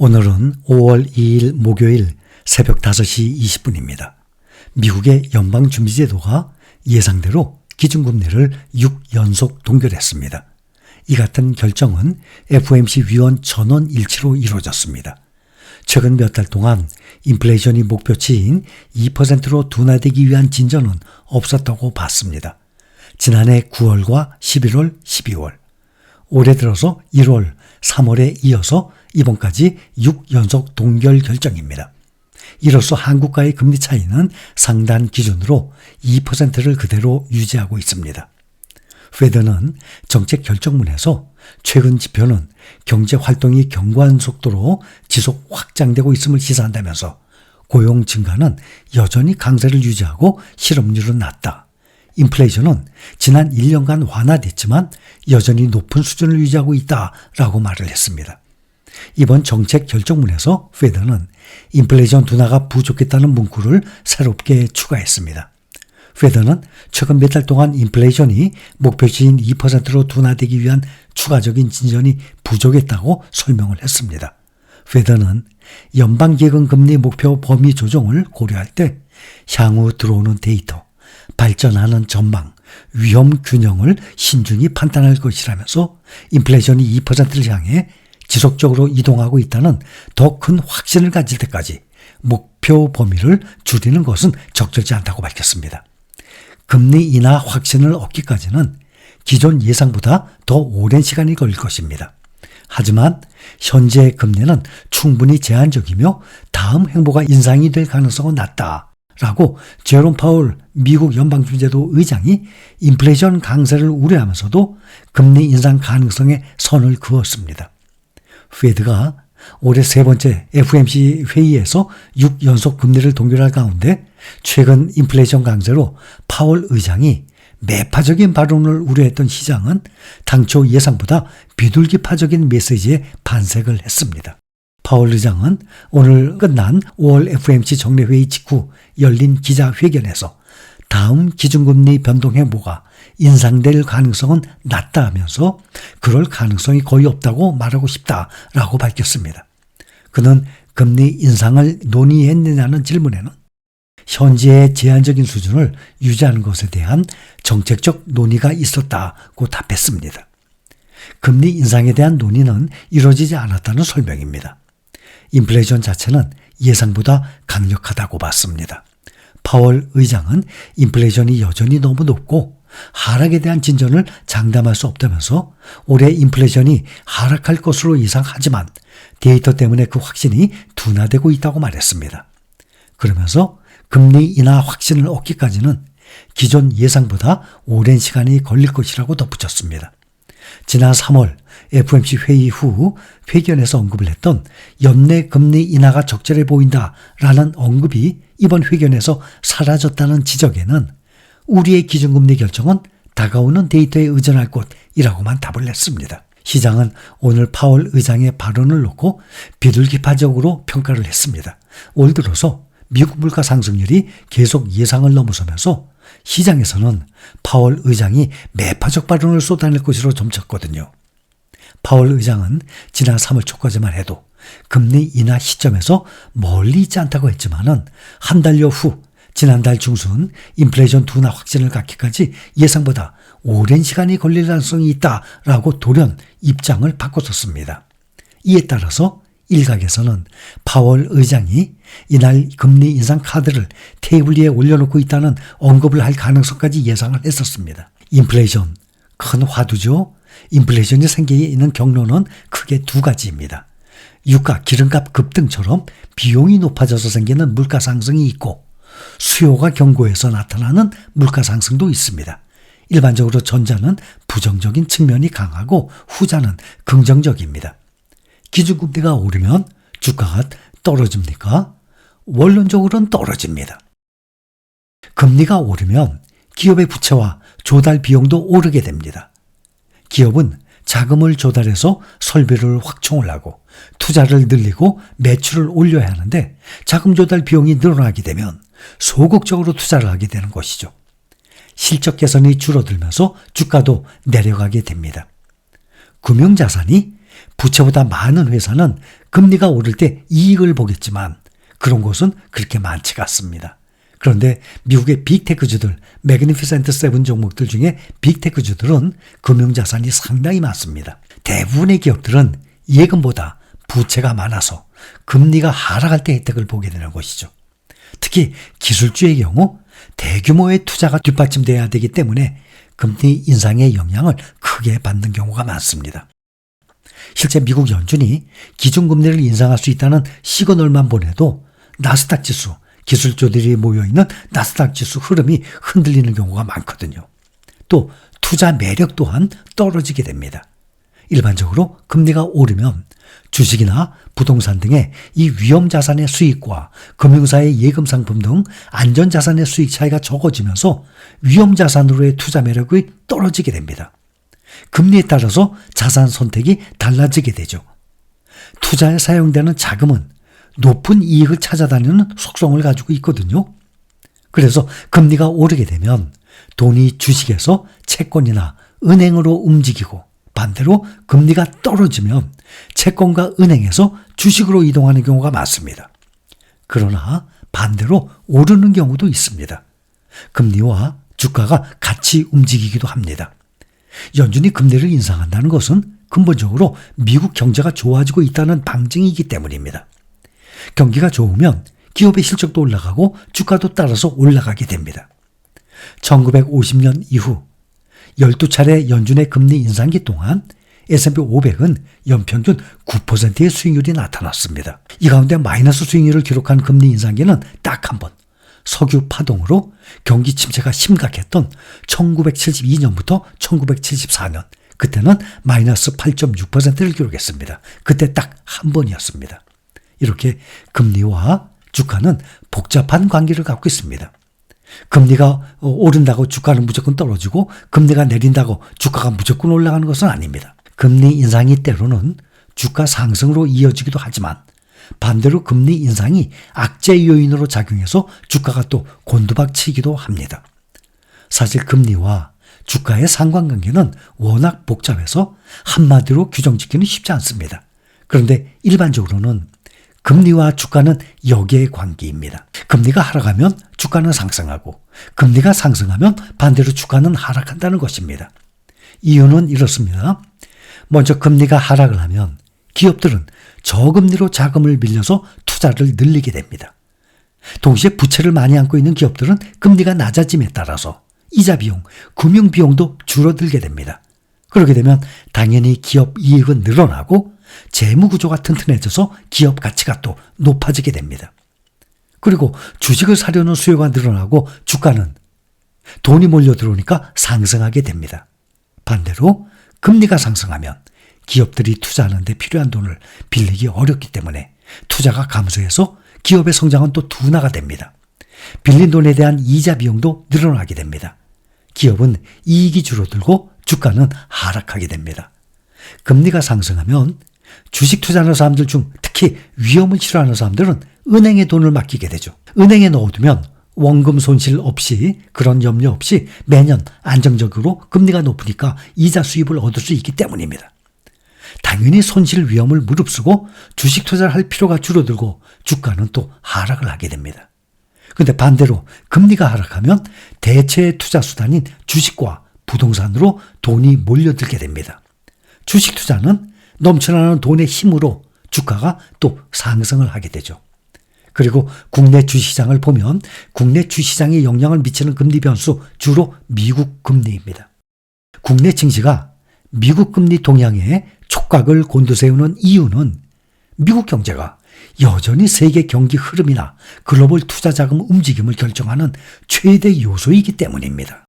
오늘은 5월 2일 목요일 새벽 5시 20분입니다. 미국의 연방준비제도가 예상대로 기준금리를 6연속 동결했습니다. 이 같은 결정은 FOMC 위원 전원 일치로 이루어졌습니다. 최근 몇 달 동안 인플레이션이 목표치인 2%로 둔화되기 위한 진전은 없었다고 봤습니다. 지난해 9월과 11월, 12월, 올해 들어서 1월, 3월에 이어서 이번까지 6연속 동결 결정입니다. 이로써 한국과의 금리 차이는 상단 기준으로 2%를 그대로 유지하고 있습니다. 페드는 정책 결정문에서 최근 지표는 경제 활동이 견고한 속도로 지속 확장되고 있음을 시사한다면서 고용 증가는 여전히 강세를 유지하고 실업률은 낮다. 인플레이션은 지난 1년간 완화됐지만 여전히 높은 수준을 유지하고 있다라고 말을 했습니다. 이번 정책 결정문에서 페드는 인플레이션 둔화가 부족했다는 문구를 새롭게 추가했습니다. 페드는 최근 몇 달 동안 인플레이션이 목표치인 2%로 둔화되기 위한 추가적인 진전이 부족했다고 설명을 했습니다. 페드는 연방기금 금리 목표 범위 조정을 고려할 때 향후 들어오는 데이터, 발전하는 전망, 위험 균형을 신중히 판단할 것이라면서 인플레이션이 2%를 향해 지속적으로 이동하고 있다는 더 큰 확신을 가질 때까지 목표 범위를 줄이는 것은 적절치 않다고 밝혔습니다. 금리 인하 확신을 얻기까지는 기존 예상보다 더 오랜 시간이 걸릴 것입니다. 하지만 현재 금리는 충분히 제한적이며 다음 행보가 인상이 될 가능성은 낮다라고 제롬 파월 미국 연방준비제도 의장이 인플레이션 강세를 우려하면서도 금리 인상 가능성에 선을 그었습니다. 페드가 올해 세 번째 FOMC 회의에서 6연속 금리를 동결할 가운데 최근 인플레이션 강세로 파월 의장이 매파적인 발언을 우려했던 시장은 당초 예상보다 비둘기파적인 메시지에 반색을 했습니다. 파월 의장은 오늘 끝난 5월 FOMC 정례회의 직후 열린 기자회견에서 다음 기준금리 변동 행보가 인상될 가능성은 낮다 하면서 그럴 가능성이 거의 없다고 말하고 싶다라고 밝혔습니다. 그는 금리 인상을 논의했느냐는 질문에는 현재의 제한적인 수준을 유지하는 것에 대한 정책적 논의가 있었다고 답했습니다. 금리 인상에 대한 논의는 이루어지지 않았다는 설명입니다. 인플레이션 자체는 예상보다 강력하다고 봤습니다. 파월 의장은 인플레이션이 여전히 너무 높고 하락에 대한 진전을 장담할 수 없다면서 올해 인플레이션이 하락할 것으로 예상하지만 데이터 때문에 그 확신이 둔화되고 있다고 말했습니다. 그러면서 금리 인하 확신을 얻기까지는 기존 예상보다 오랜 시간이 걸릴 것이라고 덧붙였습니다. 지난 3월 FOMC 회의 후 회견에서 언급을 했던 연내 금리 인하가 적절해 보인다라는 언급이 이번 회견에서 사라졌다는 지적에는 우리의 기준금리 결정은 다가오는 데이터에 의존할 것이라고만 답을 냈습니다. 시장은 오늘 파월 의장의 발언을 놓고 비둘기파적으로 평가를 했습니다. 올 들어서 미국 물가 상승률이 계속 예상을 넘어서면서 시장에서는 파월 의장이 매파적 발언을 쏟아낼 것으로 점쳤거든요. 파월 의장은 지난 3월 초까지만 해도 금리 인하 시점에서 멀리 있지 않다고 했지만은 한 달여 후 지난달 중순 인플레이션 둔화 확신을 갖기까지 예상보다 오랜 시간이 걸릴 가능성이 있다라고 돌연 입장을 바꿨었습니다. 이에 따라서 일각에서는 파월 의장이 이날 금리 인상 카드를 테이블 위에 올려놓고 있다는 언급을 할 가능성까지 예상을 했었습니다. 인플레이션, 큰 화두죠. 인플레이션이 생기게 있는 경로는 크게 두 가지입니다. 유가, 기름값 급등처럼 비용이 높아져서 생기는 물가 상승이 있고 수요가 견고해서 나타나는 물가 상승도 있습니다. 일반적으로 전자는 부정적인 측면이 강하고 후자는 긍정적입니다. 기준금리가 오르면 주가가 떨어집니까? 원론적으로는 떨어집니다. 금리가 오르면 기업의 부채와 조달 비용도 오르게 됩니다. 기업은 자금을 조달해서 설비를 확충을 하고 투자를 늘리고 매출을 올려야 하는데 자금 조달 비용이 늘어나게 되면 소극적으로 투자를 하게 되는 것이죠. 실적 개선이 줄어들면서 주가도 내려가게 됩니다. 금융자산이 부채보다 많은 회사는 금리가 오를 때 이익을 보겠지만 그런 곳은 그렇게 많지가 않습니다. 그런데 미국의 빅테크주들, 매그니피센트 세븐 종목들 중에 빅테크주들은 금융자산이 상당히 많습니다. 대부분의 기업들은 예금보다 부채가 많아서 금리가 하락할 때 혜택을 보게 되는 것이죠. 특히 기술주의 경우 대규모의 투자가 뒷받침돼야 되기 때문에 금리 인상의 영향을 크게 받는 경우가 많습니다. 실제 미국 연준이 기준금리를 인상할 수 있다는 시그널만 보내도 나스닥 지수, 기술주들이 모여있는 나스닥 지수 흐름이 흔들리는 경우가 많거든요. 또 투자 매력 또한 떨어지게 됩니다. 일반적으로 금리가 오르면 주식이나 부동산 등의 이 위험자산의 수익과 금융사의 예금상품 등 안전자산의 수익 차이가 적어지면서 위험자산으로의 투자 매력이 떨어지게 됩니다. 금리에 따라서 자산 선택이 달라지게 되죠. 투자에 사용되는 자금은 높은 이익을 찾아다니는 속성을 가지고 있거든요. 그래서 금리가 오르게 되면 돈이 주식에서 채권이나 은행으로 움직이고 반대로 금리가 떨어지면 채권과 은행에서 주식으로 이동하는 경우가 많습니다. 그러나 반대로 오르는 경우도 있습니다. 금리와 주가가 같이 움직이기도 합니다. 연준이 금리를 인상한다는 것은 근본적으로 미국 경제가 좋아지고 있다는 방증이기 때문입니다. 경기가 좋으면 기업의 실적도 올라가고 주가도 따라서 올라가게 됩니다. 1950년 이후 12차례 연준의 금리 인상기 동안 S&P 500은 연평균 9%의 수익률이 나타났습니다. 이 가운데 마이너스 수익률을 기록한 금리 인상기는 딱 한 번, 석유 파동으로 경기 침체가 심각했던 1972년부터 1974년, 그때는 마이너스 8.6%를 기록했습니다. 그때 딱 한 번이었습니다. 이렇게 금리와 주가는 복잡한 관계를 갖고 있습니다. 금리가 오른다고 주가는 무조건 떨어지고 금리가 내린다고 주가가 무조건 올라가는 것은 아닙니다. 금리 인상이 때로는 주가 상승으로 이어지기도 하지만 반대로 금리 인상이 악재 요인으로 작용해서 주가가 또 곤두박치기도 합니다. 사실 금리와 주가의 상관관계는 워낙 복잡해서 한마디로 규정짓기는 쉽지 않습니다. 그런데 일반적으로는 금리와 주가는 역의 관계입니다. 금리가 하락하면 주가는 상승하고 금리가 상승하면 반대로 주가는 하락한다는 것입니다. 이유는 이렇습니다. 먼저 금리가 하락을 하면 기업들은 저금리로 자금을 빌려서 투자를 늘리게 됩니다. 동시에 부채를 많이 안고 있는 기업들은 금리가 낮아짐에 따라서 이자 비용, 금융 비용도 줄어들게 됩니다. 그렇게 되면 당연히 기업 이익은 늘어나고 재무 구조가 튼튼해져서 기업 가치가 또 높아지게 됩니다. 그리고 주식을 사려는 수요가 늘어나고 주가는 돈이 몰려 들어오니까 상승하게 됩니다. 반대로 금리가 상승하면 기업들이 투자하는 데 필요한 돈을 빌리기 어렵기 때문에 투자가 감소해서 기업의 성장은 또 둔화가 됩니다. 빌린 돈에 대한 이자 비용도 늘어나게 됩니다. 기업은 이익이 줄어들고 주가는 하락하게 됩니다. 금리가 상승하면 주식 투자하는 사람들 중 특히 위험을 싫어하는 사람들은 은행에 돈을 맡기게 되죠. 은행에 넣어두면 원금 손실 없이 그런 염려 없이 매년 안정적으로 금리가 높으니까 이자 수입을 얻을 수 있기 때문입니다. 당연히 손실 위험을 무릅쓰고 주식 투자를 할 필요가 줄어들고 주가는 또 하락을 하게 됩니다. 그런데 반대로 금리가 하락하면 대체의 투자 수단인 주식과 부동산으로 돈이 몰려들게 됩니다. 주식 투자는 넘쳐나는 돈의 힘으로 주가가 또 상승을 하게 되죠. 그리고 국내 주시장을 보면 국내 주시장에 영향을 미치는 금리 변수 주로 미국 금리입니다. 국내 증시가 미국 금리 동향에 촉각을 곤두세우는 이유는 미국 경제가 여전히 세계 경기 흐름이나 글로벌 투자 자금 움직임을 결정하는 최대 요소이기 때문입니다.